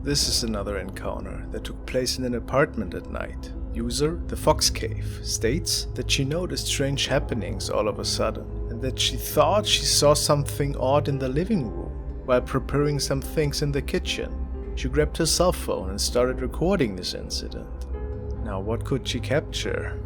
This is another encounter that took place in an apartment at night. User, the Fox Cave, states that she noticed strange happenings all of a sudden and that she thought she saw something odd in the living room while preparing some things in the kitchen. She grabbed her cell phone and started recording this incident. Now, what could she capture?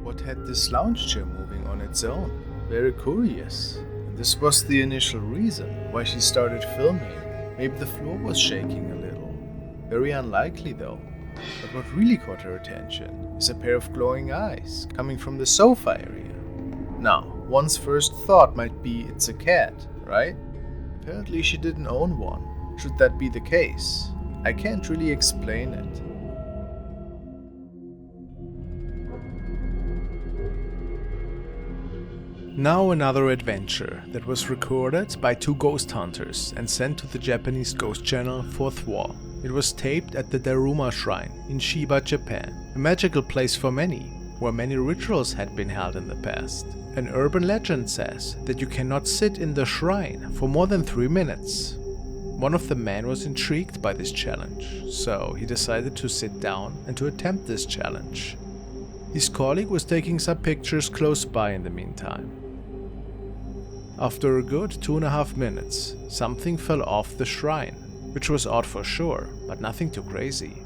What had this lounge chair moving on its own? Very curious. And this was the initial reason why she started filming. Maybe the floor was shaking a little. Very unlikely though. But what really caught her attention is a pair of glowing eyes coming from the sofa area. Now, one's first thought might be it's a cat, right? Apparently she didn't own one. Should that be the case? I can't really explain it. Now another adventure that was recorded by two ghost hunters and sent to the Japanese ghost channel Fourth Wall. It was taped at the Daruma Shrine in Shiba, Japan, a magical place for many, where many rituals had been held in the past. An urban legend says that you cannot sit in the shrine for more than 3 minutes. One of the men was intrigued by this challenge, so he decided to sit down and to attempt this challenge. His colleague was taking some pictures close by in the meantime. After a good 2.5 minutes, something fell off the shrine, which was odd for sure, but nothing too crazy.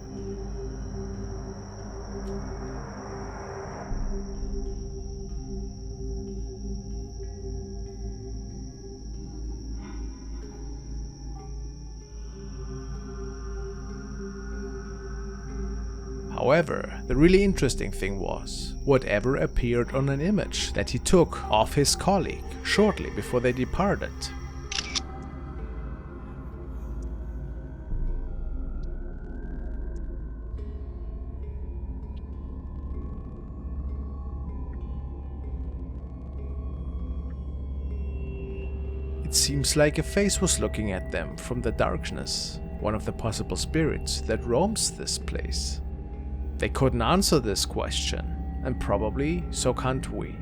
However, the really interesting thing was whatever appeared on an image that he took of his colleague shortly before they departed. It seems like a face was looking at them from the darkness, one of the possible spirits that roams this place. They couldn't answer this question, and probably so can't we.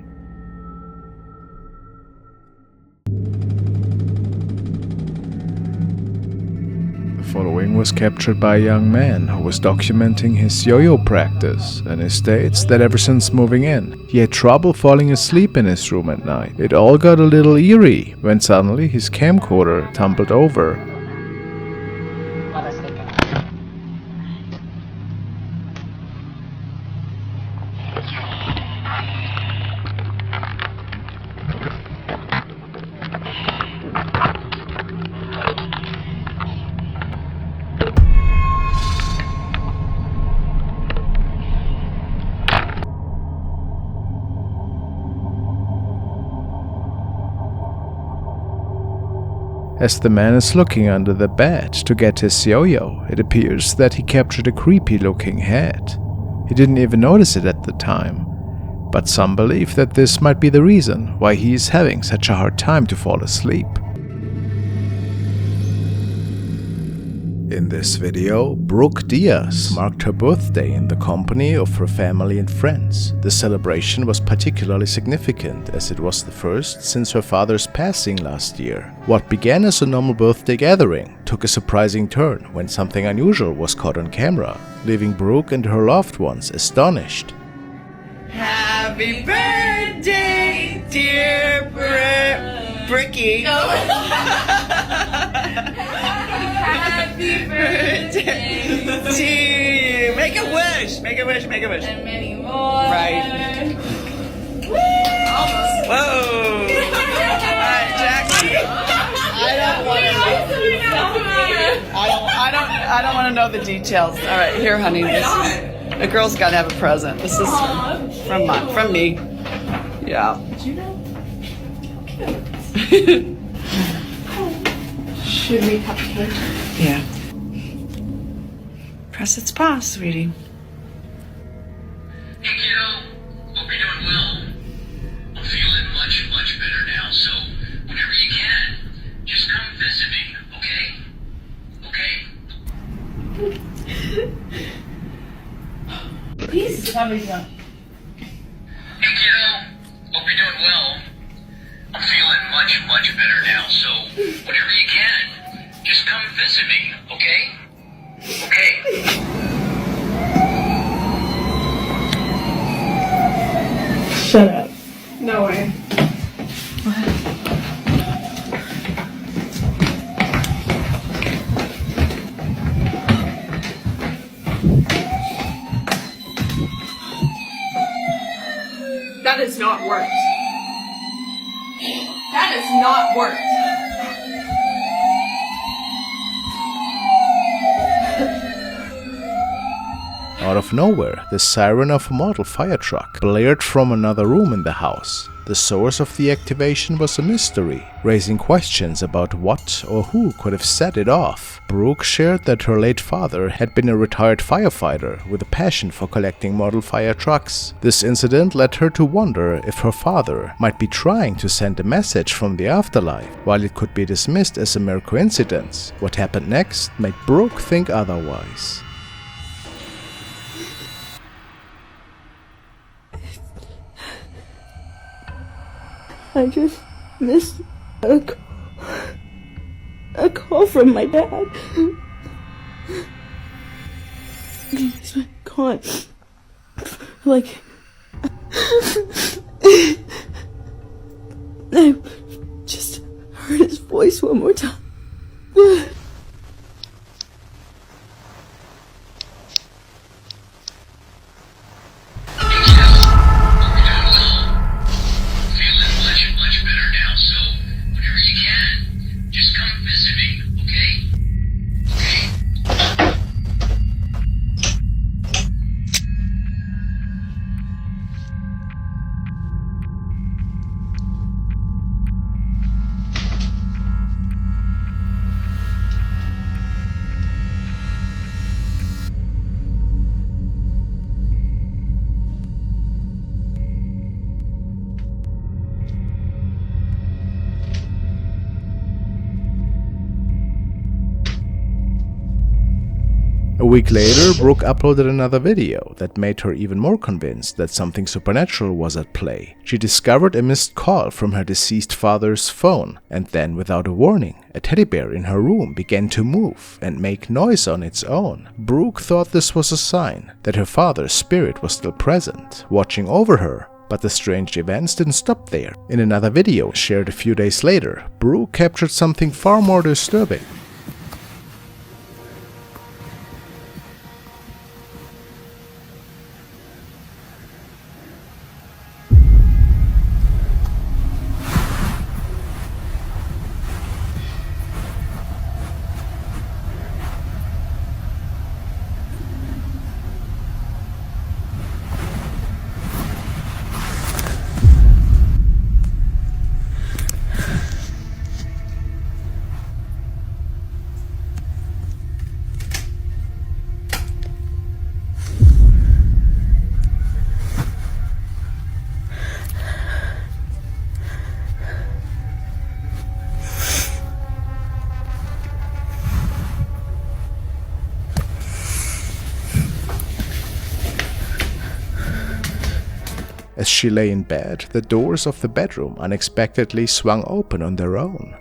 The following was captured by a young man who was documenting his yo-yo practice, and he states that ever since moving in, he had trouble falling asleep in his room at night. It all got a little eerie when suddenly his camcorder tumbled over. As the man is looking under the bed to get his yo-yo, it appears that he captured a creepy-looking head. He didn't even notice it at the time, but some believe that this might be the reason why he is having such a hard time to fall asleep. In this video, Brooke Diaz marked her birthday in the company of her family and friends. The celebration was particularly significant as it was the first since her father's passing last year. What began as a normal birthday gathering took a surprising turn when something unusual was caught on camera, leaving Brooke and her loved ones astonished. Happy birthday, dear Bricky. Happy birthday to you. Make a wish. Make a wish. Make a wish. And many more. Right. Almost. Whoa. Alright, Jackson. I don't want to know the details. All right, here, honey. The girl's got to have a present. This is from me. Yeah. Did you know? Should we cut the cake? Yeah. Press its paw, sweetie. Hey kiddo, hope you're doing well. I'm feeling much better now, so whenever you can, just come visit me, okay? Okay? Please. Hey kiddo, hope you're doing well. I'm feeling much better now, so whenever you can, just come visit me, okay? Okay. Shut up. No way. That has not worked. That has not worked. Out of nowhere, the siren of a model fire truck blared from another room in the house. The source of the activation was a mystery, raising questions about what or who could have set it off. Brooke shared that her late father had been a retired firefighter with a passion for collecting model fire trucks. This incident led her to wonder if her father might be trying to send a message from the afterlife. While it could be dismissed as a mere coincidence, what happened next made Brooke think otherwise. I just missed a call from my dad. He's been gone. Like, I just heard his voice one more time. A week later, Brooke uploaded another video that made her even more convinced that something supernatural was at play. She discovered a missed call from her deceased father's phone, and then, without a warning, a teddy bear in her room began to move and make noise on its own. Brooke thought this was a sign that her father's spirit was still present, watching over her. But the strange events didn't stop there. In another video shared a few days later, Brooke captured something far more disturbing. As she lay in bed, the doors of the bedroom unexpectedly swung open on their own.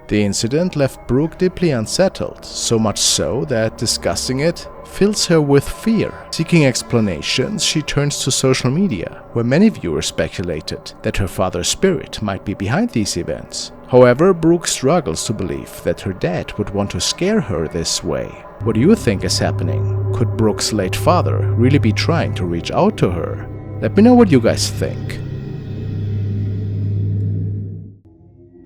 The incident left Brooke deeply unsettled, so much so that discussing it fills her with fear. Seeking explanations, she turns to social media, where many viewers speculated that her father's spirit might be behind these events. However, Brooke struggles to believe that her dad would want to scare her this way. What do you think is happening? Could Brooke's late father really be trying to reach out to her? Let me know what you guys think.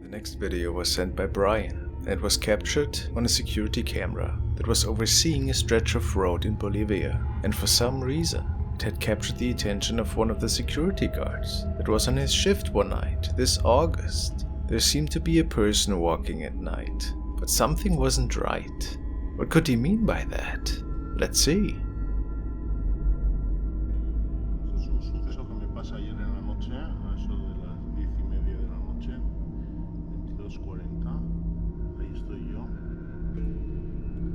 The next video was sent by Brian, and it was captured on a security camera that was overseeing a stretch of road in Bolivia. And for some reason, It had captured the attention of one of the security guards that was on his shift one night this August. There seemed to be a person walking at night, but something wasn't right. What could he mean by that? Let's see. Es un suceso que me pasa ayer en la noche, a eso de las 10:30 de la noche, 22:40. Ahí estoy yo.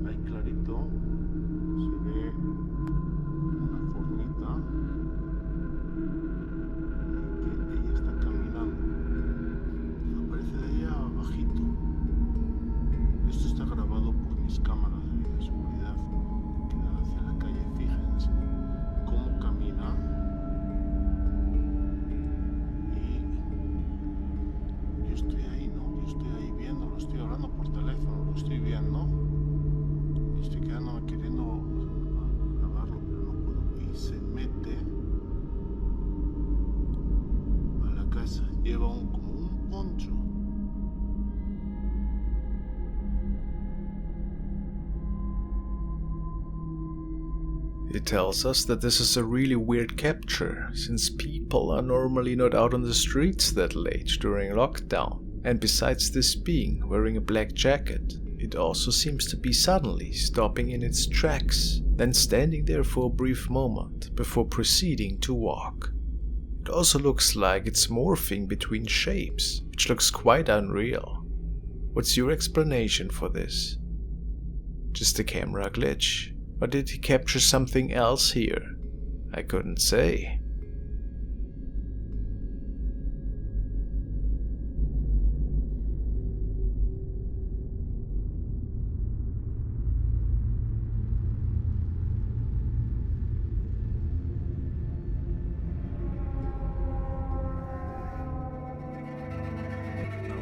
Ahí clarito se ve una formita que ella está caminando. Aparece de ella bajito. Esto está grabado por mis cámaras de videoseguridad que dan hacia la calle. Fíjense cómo camina. Y yo estoy ahí, ¿no? Yo estoy ahí viendo, lo estoy hablando por teléfono, lo estoy viendo. Y estoy quedándome queriendo grabarlo, pero no puedo. Y se mete a la casa. Lleva como un poncho. It tells us that this is a really weird capture, since people are normally not out on the streets that late during lockdown. And besides this being wearing a black jacket, it also seems to be suddenly stopping in its tracks, then standing there for a brief moment before proceeding to walk. It also looks like it's morphing between shapes, which looks quite unreal. What's your explanation for this? Just a camera glitch? Or did he capture something else here? I couldn't say.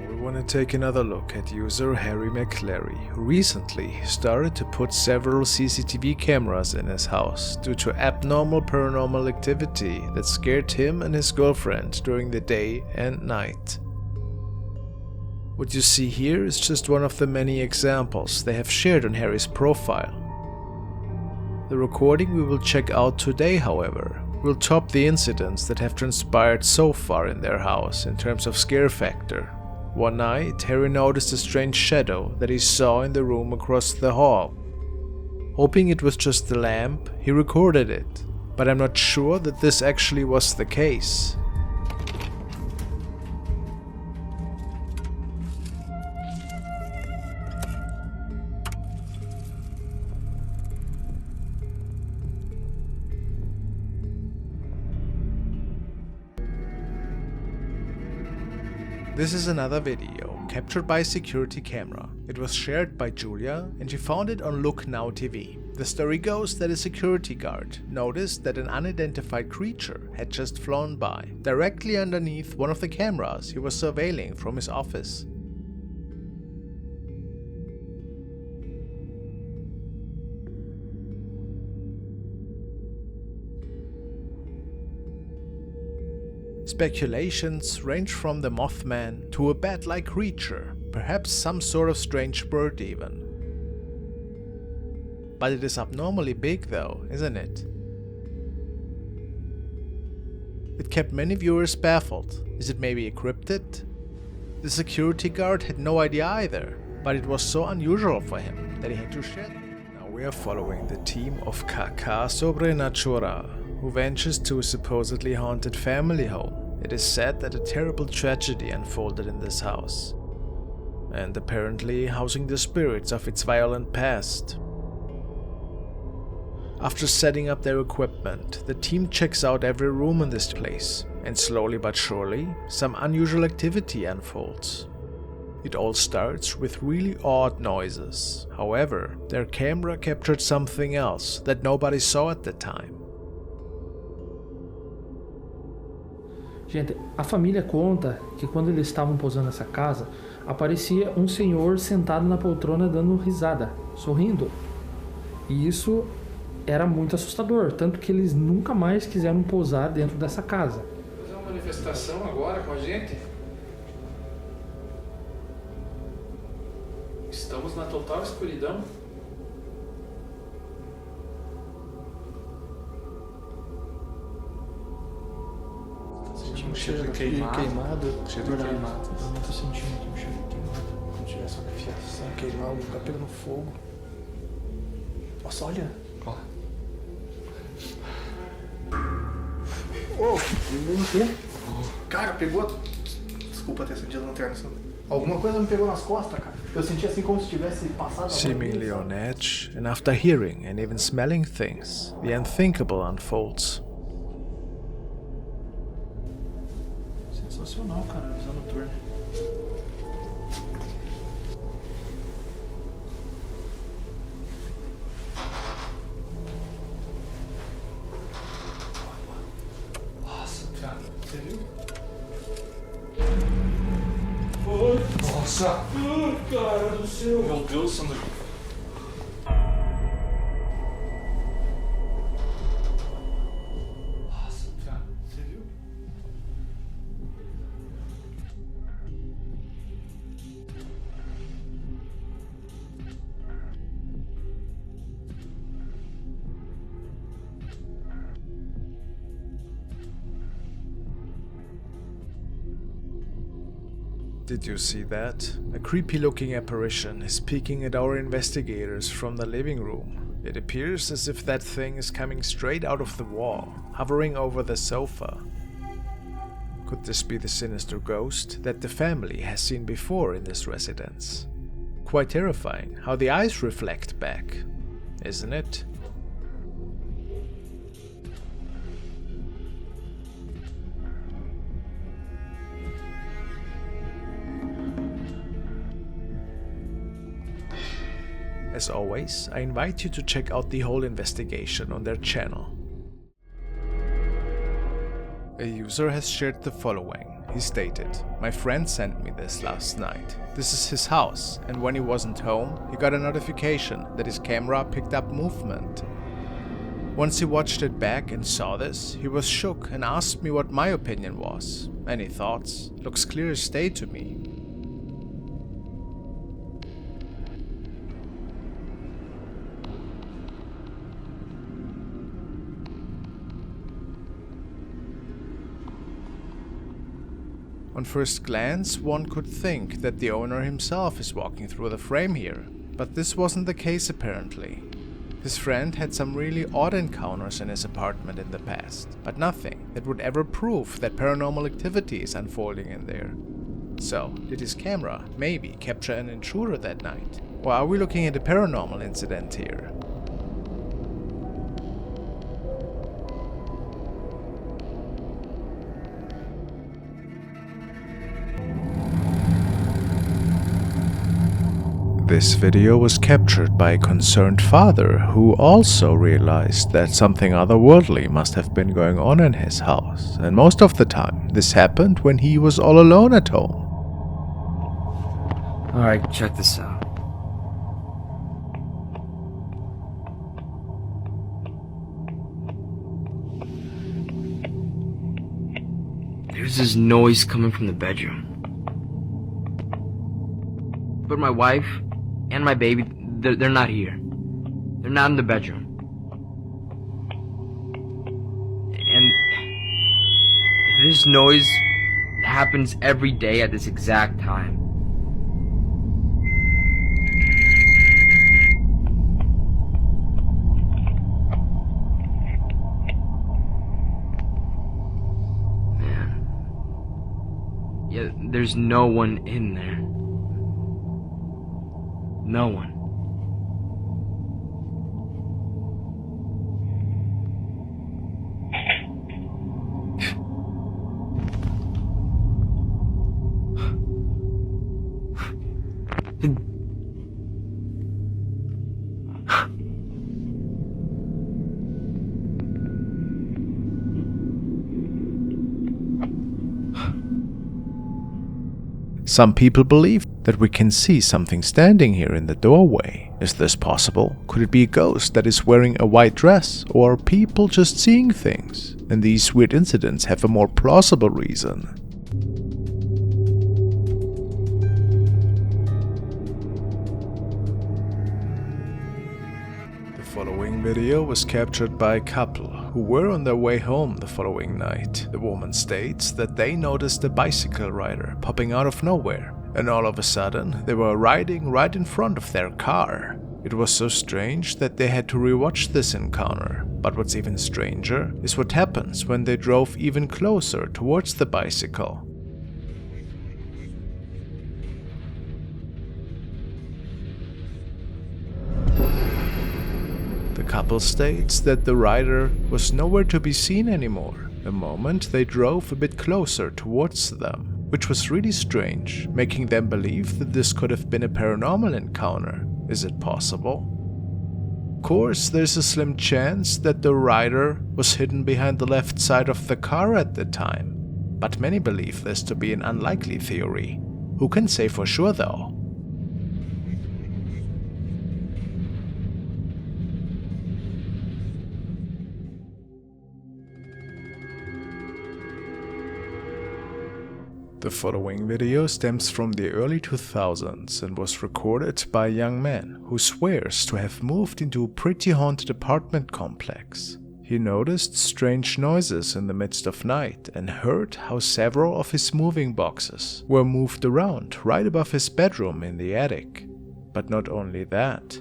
I want to take another look at user Harry MacLeod, who recently started to put several CCTV cameras in his house due to abnormal paranormal activity that scared him and his girlfriend during the day and night. What you see here is just one of the many examples they have shared on Harry's profile. The recording we will check out today, however, will top the incidents that have transpired so far in their house in terms of scare factor. One night, Harry noticed a strange shadow that he saw in the room across the hall. Hoping it was just the lamp, he recorded it, but I'm not sure that this actually was the case. This is another video, captured by a security camera. It was shared by Julia and she found it on Look Now TV. The story goes that a security guard noticed that an unidentified creature had just flown by, directly underneath one of the cameras he was surveilling from his office. Speculations range from the Mothman to a bat-like creature, perhaps some sort of strange bird even. But it is abnormally big though, isn't it? It kept many viewers baffled. Is it maybe a cryptid? The security guard had no idea either, but it was so unusual for him that he had to share. Now we are following the team of KK Sobrenatural, who ventures to a supposedly haunted family home. It is said that a terrible tragedy unfolded in this house, and apparently housing the spirits of its violent past. After setting up their equipment, the team checks out every room in this place, and slowly but surely, some unusual activity unfolds. It all starts with really odd noises. However, their camera captured something else that nobody saw at the time. Gente, a família conta que quando eles estavam pousando nessa casa, aparecia um senhor sentado na poltrona dando risada, sorrindo. E isso era muito assustador, tanto que eles nunca mais quiseram pousar dentro dessa casa. Fazer uma manifestação agora com a gente? Estamos na total escuridão. um cheiro cheiro de de queimado. queimado. Cheiro de Verdade. queimado. Eu não tô sentindo aqui um cheiro de queimado. Como se tivesse uma fiação queimado, tá pegando fogo. Nossa, olha. Ó. Oh, o quê? Cara, pegou. Desculpa ter acendido a lanterna. Alguma coisa me pegou nas costas, cara. Eu senti assim como se tivesse passado. Seemingly on edge, and after hearing and even smelling things, the unthinkable unfolds. Sensacional, cara, a visão noturna. Nossa, cara. Você viu? Nossa! Cara do céu! Meu Deus, Sandro. Nossa, cara. Você viu? Did you see that? A creepy-looking apparition is peeking at our investigators from the living room. It appears as if that thing is coming straight out of the wall, hovering over the sofa. Could this be the sinister ghost that the family has seen before in this residence? Quite terrifying how the eyes reflect back, isn't it? As always, I invite you to check out the whole investigation on their channel. A user has shared the following. He stated, "My friend sent me this last night. This is his house, and when he wasn't home, he got a notification that his camera picked up movement. Once he watched it back and saw this, he was shook and asked me what my opinion was. Any thoughts? Looks clear as day to me." On first glance, one could think that the owner himself is walking through the frame here, but this wasn't the case apparently. His friend had some really odd encounters in his apartment in the past, but nothing that would ever prove that paranormal activity is unfolding in there. So, did his camera maybe capture an intruder that night? Or are we looking at a paranormal incident here? This video was captured by a concerned father who also realized that something otherworldly must have been going on in his house, and most of the time this happened when he was all alone at home. Alright, check this out. There's this noise coming from the bedroom. But my wife and my baby, they're not here. They're not in the bedroom. And this noise happens every day at this exact time. Man. Yeah, there's no one in there. No one. Some people believe that we can see something standing here in the doorway. Is this possible? Could it be a ghost that is wearing a white dress, or people just seeing things? And these weird incidents have a more plausible reason. The following video was captured by a couple who were on their way home the following night. The woman states that they noticed a bicycle rider popping out of nowhere, and all of a sudden they were riding right in front of their car. It was so strange that they had to rewatch this encounter. But what's even stranger is what happens when they drove even closer towards the bicycle. The couple states that the rider was nowhere to be seen anymore the moment they drove a bit closer towards them, which was really strange, making them believe that this could have been a paranormal encounter. Is it possible? Of course, there's a slim chance that the rider was hidden behind the left side of the car at the time, but many believe this to be an unlikely theory. Who can say for sure though? The following video stems from the early 2000s and was recorded by a young man who swears to have moved into a pretty haunted apartment complex. He noticed strange noises in the midst of night and heard how several of his moving boxes were moved around right above his bedroom in the attic. But not only that,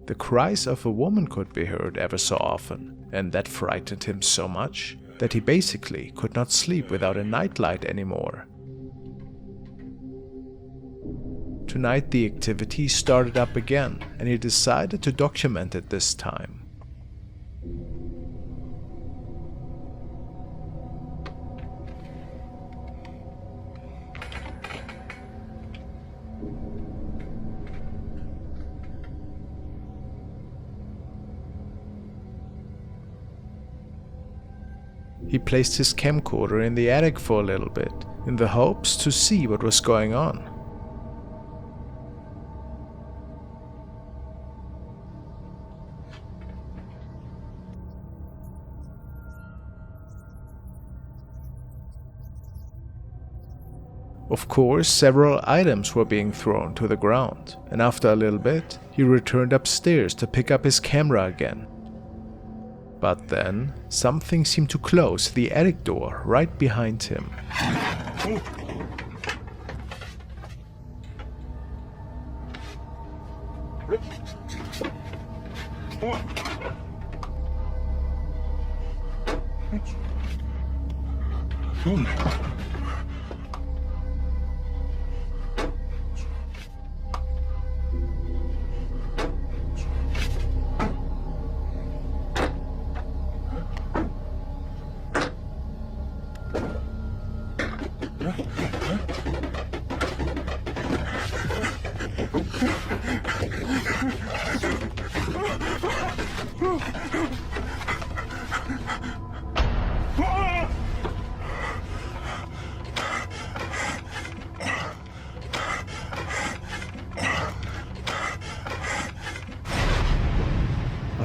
the cries of a woman could be heard ever so often, and that frightened him so much that he basically could not sleep without a nightlight anymore. Tonight the activity started up again, and he decided to document it this time. He placed his camcorder in the attic for a little bit, in the hopes to see what was going on. Of course, several items were being thrown to the ground, and after a little bit, he returned upstairs to pick up his camera again. But then, something seemed to close the attic door right behind him.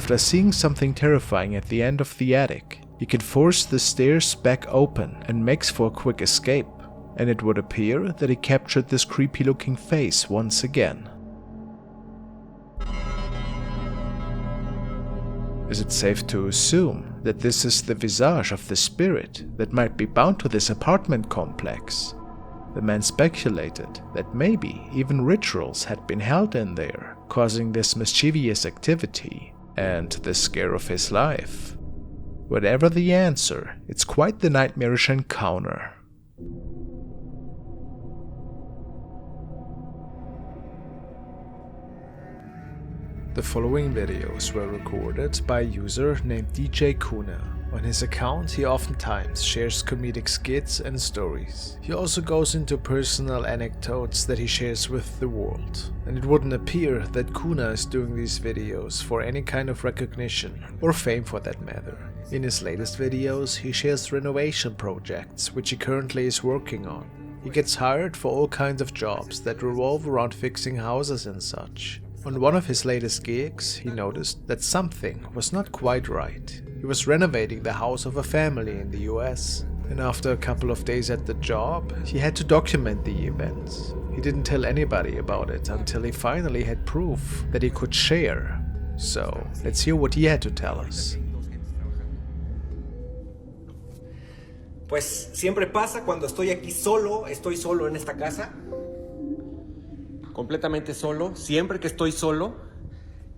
After seeing something terrifying at the end of the attic, he can force the stairs back open and makes for a quick escape, and it would appear that he captured this creepy looking face once again. Is it safe to assume that this is the visage of the spirit that might be bound to this apartment complex? The man speculated that maybe even rituals had been held in there, causing this mischievous activity and the scare of his life. Whatever the answer, it's quite the nightmarish encounter. The following videos were recorded by a user named DJ Kuna. On his account, he oftentimes shares comedic skits and stories. He also goes into personal anecdotes that he shares with the world. And it wouldn't appear that Kuna is doing these videos for any kind of recognition, or fame for that matter. In his latest videos, he shares renovation projects which he currently is working on. He gets hired for all kinds of jobs that revolve around fixing houses and such. On one of his latest gigs, he noticed that something was not quite right. He was renovating the house of a family in the US, and after a couple of days at the job, he had to document the events. He didn't tell anybody about it until he finally had proof that he could share. So, let's hear what he had to tell us. Pues siempre pasa cuando estoy aquí solo, estoy solo en esta casa. Completamente solo, siempre que estoy solo,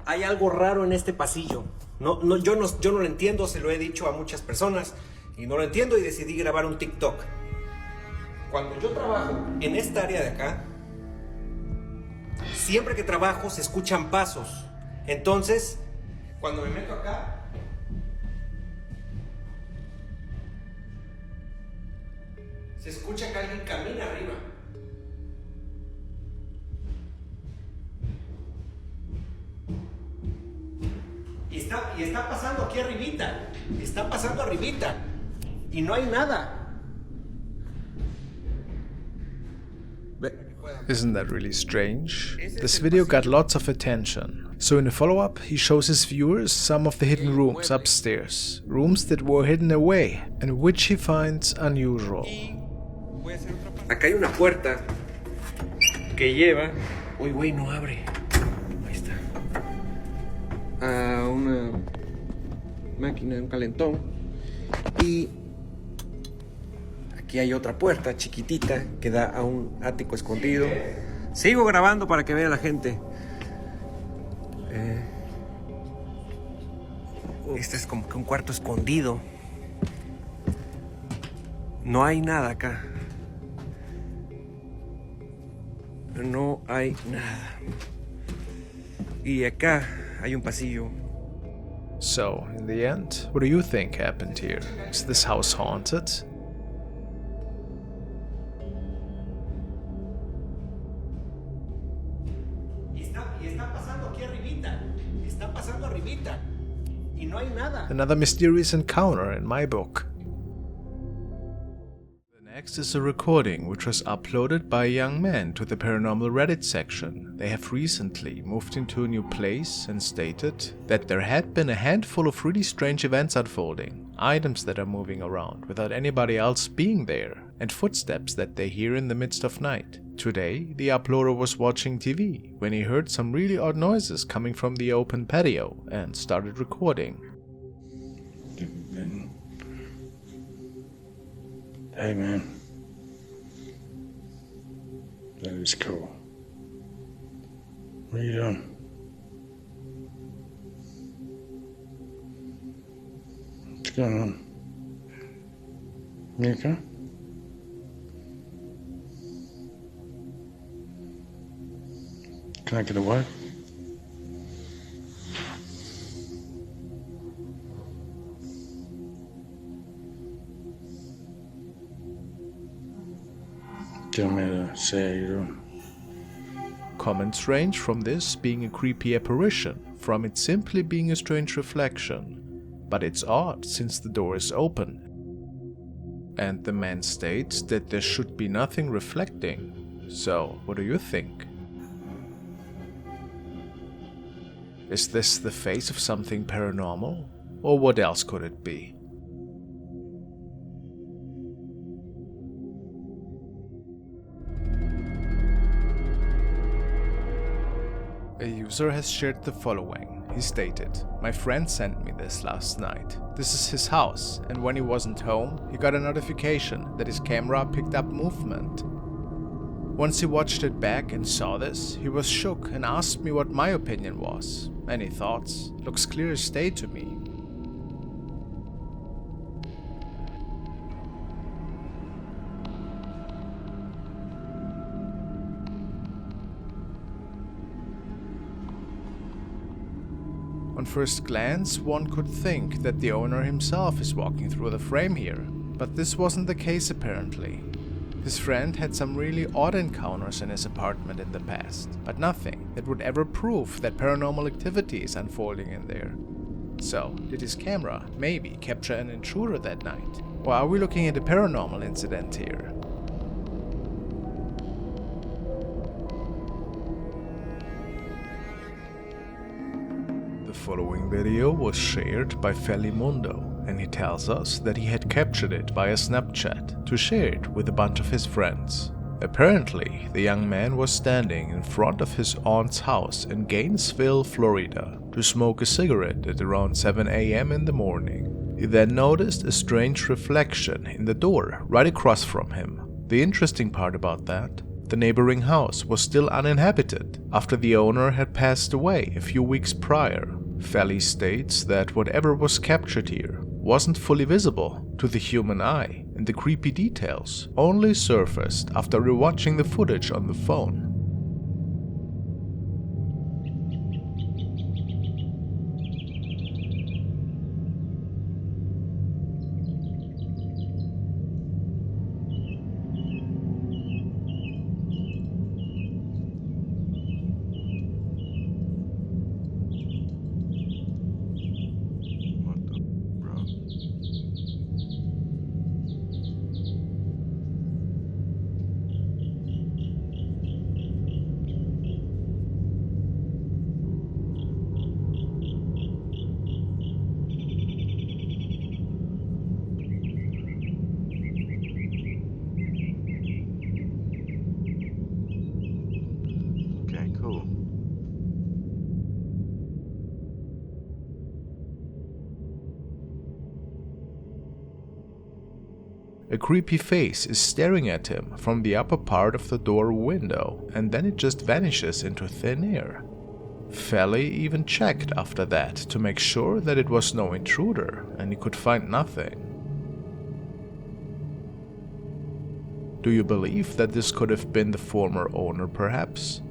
hay algo raro en este pasillo. Yo no lo entiendo, se lo he dicho a muchas personas y no lo entiendo y decidí grabar un TikTok. Cuando yo trabajo en esta área de acá, siempre que trabajo se escuchan pasos. Entonces, cuando me meto acá, se escucha que alguien camina arriba. Y está pasando aquí arribita. Está pasando arribita. Y no hay nada. Isn't that really strange? This video got lots of attention. So in the follow-up, he shows his viewers some of the hidden rooms upstairs. Rooms that were hidden away, and which he finds unusual. Acá hay una puerta que lleva... Uy, güey, no abre. Ahí está. A una máquina, un calentón. Y aquí hay otra puerta chiquitita que da a un ático escondido. Sigo grabando para que vea la gente. Este es como que un cuarto escondido. No hay nada acá. No hay nada. Y acá hay un pasillo. So, in the end, what do you think happened here? Is this house haunted? Y está pasando aquí arribita. Está pasando arribita. Y no hay nada. Another mysterious encounter in my book. Next is a recording which was uploaded by a young man to the paranormal Reddit section. They have recently moved into a new place and stated that there had been a handful of really strange events unfolding, items that are moving around without anybody else being there, and footsteps that they hear in the midst of night. Today, the uploader was watching TV when he heard some really odd noises coming from the open patio and started recording. Hey man, that is cool. What are you doing? What's going on? You okay? Can I get away? Do you want me to say how you're doing? Comments range from this being a creepy apparition, from it simply being a strange reflection. But it's odd since the door is open. And the man states that there should be nothing reflecting. So, what do you think? Is this the face of something paranormal? Or what else could it be? A user has shared the following. He stated, "My friend sent me this last night. This is his house, and when he wasn't home, he got a notification that his camera picked up movement. Once he watched it back and saw this, he was shook and asked me what my opinion was. Any thoughts? Looks clear as day to me." On first glance, one could think that the owner himself is walking through the frame here, but this wasn't the case apparently. His friend had some really odd encounters in his apartment in the past, but nothing that would ever prove that paranormal activity is unfolding in there. So, did his camera maybe capture an intruder that night? Or are we looking at a paranormal incident here? The following video was shared by Felimundo, and he tells us that he had captured it via Snapchat to share it with a bunch of his friends. Apparently, the young man was standing in front of his aunt's house in Gainesville, Florida, to smoke a cigarette at around 7 a.m. in the morning. He then noticed a strange reflection in the door right across from him. The interesting part about that, the neighboring house was still uninhabited after the owner had passed away a few weeks prior. Felly states that whatever was captured here wasn't fully visible to the human eye, and the creepy details only surfaced after rewatching the footage on the phone. A creepy face is staring at him from the upper part of the door window, and then it just vanishes into thin air. Felly even checked after that to make sure that it was no intruder, and he could find nothing. Do you believe that this could have been the former owner, perhaps?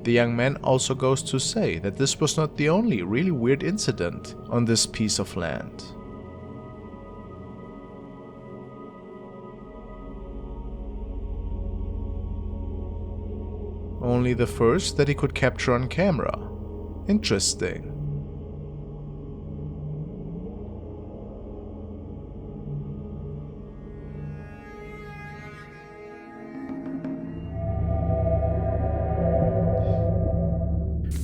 The young man also goes to say that this was not the only really weird incident on this piece of land. Only the first that he could capture on camera. Interesting.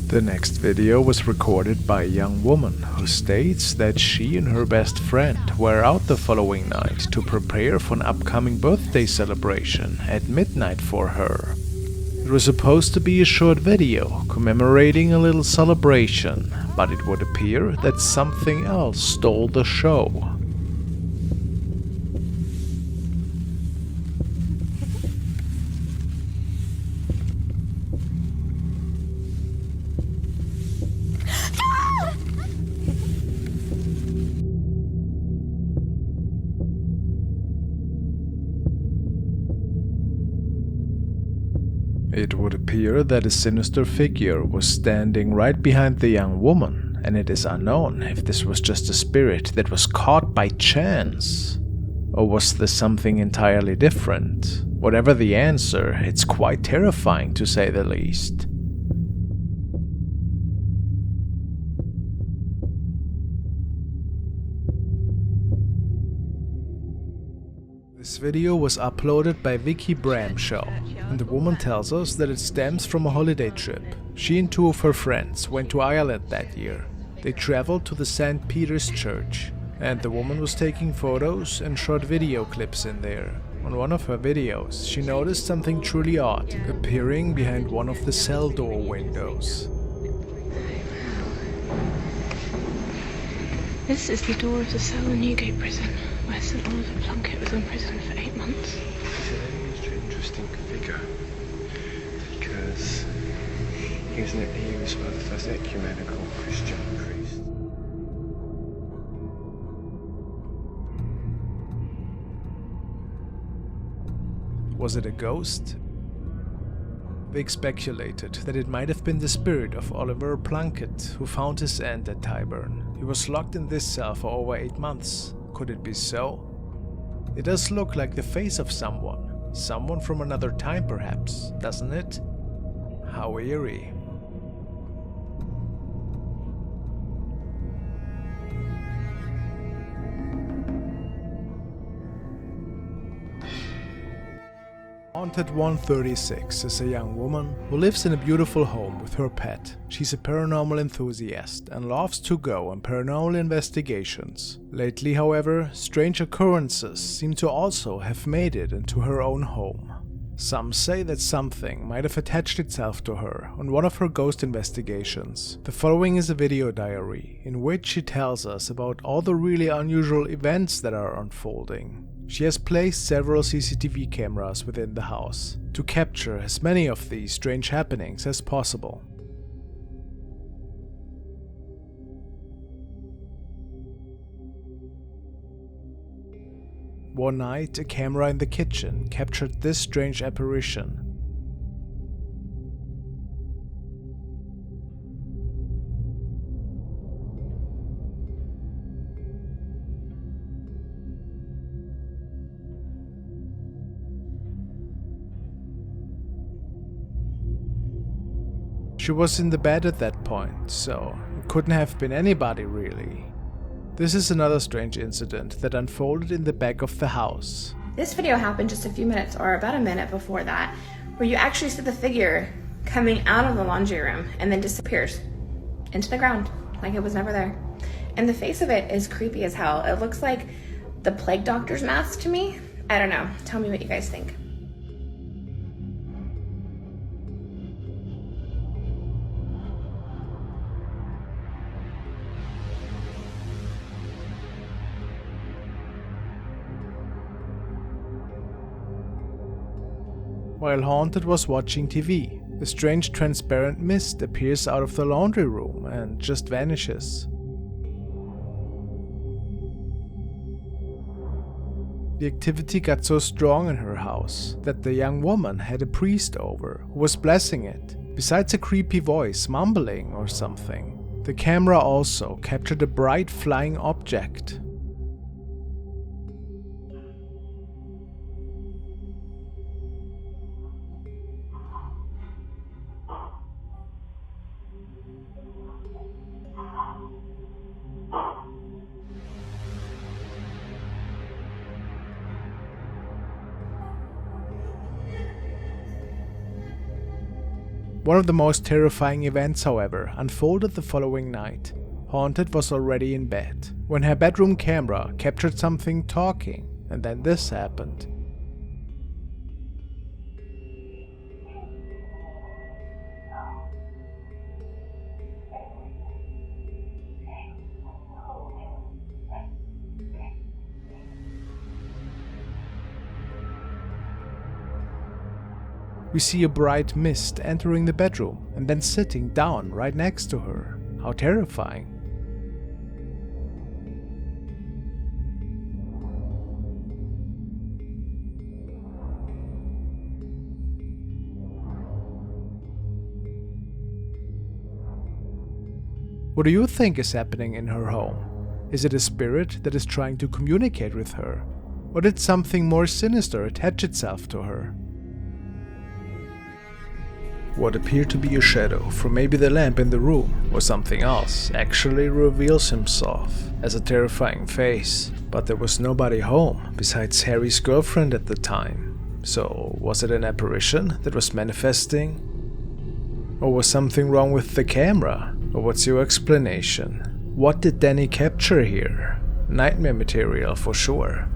The next video was recorded by a young woman who states that she and her best friend were out the following night to prepare for an upcoming birthday celebration at midnight for her. It was supposed to be a short video commemorating a little celebration, but it would appear that something else stole the show. It would appear that a sinister figure was standing right behind the young woman, and it is unknown if this was just a spirit that was caught by chance. Or was this something entirely different? Whatever the answer, it's quite terrifying to say the least. This video was uploaded by Vicky Bramshaw, and the woman tells us that it stems from a holiday trip. She and two of her friends went to Ireland that year. They traveled to the St. Peter's Church, and the woman was taking photos and short video clips in there. On one of her videos, she noticed something truly odd appearing behind one of the cell door windows. This is the door of the cell in Newgate Prison, where St. Oliver Plunkett was imprisoned for 8 months. He's an interesting figure, because he was one of the first ecumenical Christian priests. Was it a ghost? Vic speculated that it might have been the spirit of Oliver Plunkett, who found his end at Tyburn. He was locked in this cell for over 8 months. Could it be so? It does look like the face of someone from another time perhaps, doesn't it? How eerie. Haunted 136 is a young woman who lives in a beautiful home with her pet. She's a paranormal enthusiast and loves to go on paranormal investigations. Lately, however, strange occurrences seem to also have made it into her own home. Some say that something might have attached itself to her on one of her ghost investigations. The following is a video diary in which she tells us about all the really unusual events that are unfolding. She has placed several CCTV cameras within the house to capture as many of these strange happenings as possible. One night, a camera in the kitchen captured this strange apparition. She was in the bed at that point, so it couldn't have been anybody really. This is another strange incident that unfolded in the back of the house. This video happened just a few minutes, or about a minute before that, where you actually see the figure coming out of the laundry room and then disappears into the ground, like it was never there. And the face of it is creepy as hell. It looks like the plague doctor's mask to me. I don't know. Tell me what you guys think. While Haunted was watching TV, a strange transparent mist appears out of the laundry room and just vanishes. The activity got so strong in her house that the young woman had a priest over who was blessing it. Besides a creepy voice mumbling or something, the camera also captured a bright flying object. One of the most terrifying events, however, unfolded the following night. Haunted was already in bed when her bedroom camera captured something talking, and then this happened. We see a bright mist entering the bedroom and then sitting down right next to her. How terrifying. What do you think is happening in her home? Is it a spirit that is trying to communicate with her? Or did something more sinister attach itself to her? What appeared to be a shadow from maybe the lamp in the room or something else actually reveals himself as a terrifying face. But there was nobody home besides Harry's girlfriend at the time. So was it an apparition that was manifesting? Or was something wrong with the camera? Or what's your explanation? What did Danny capture here? Nightmare material for sure.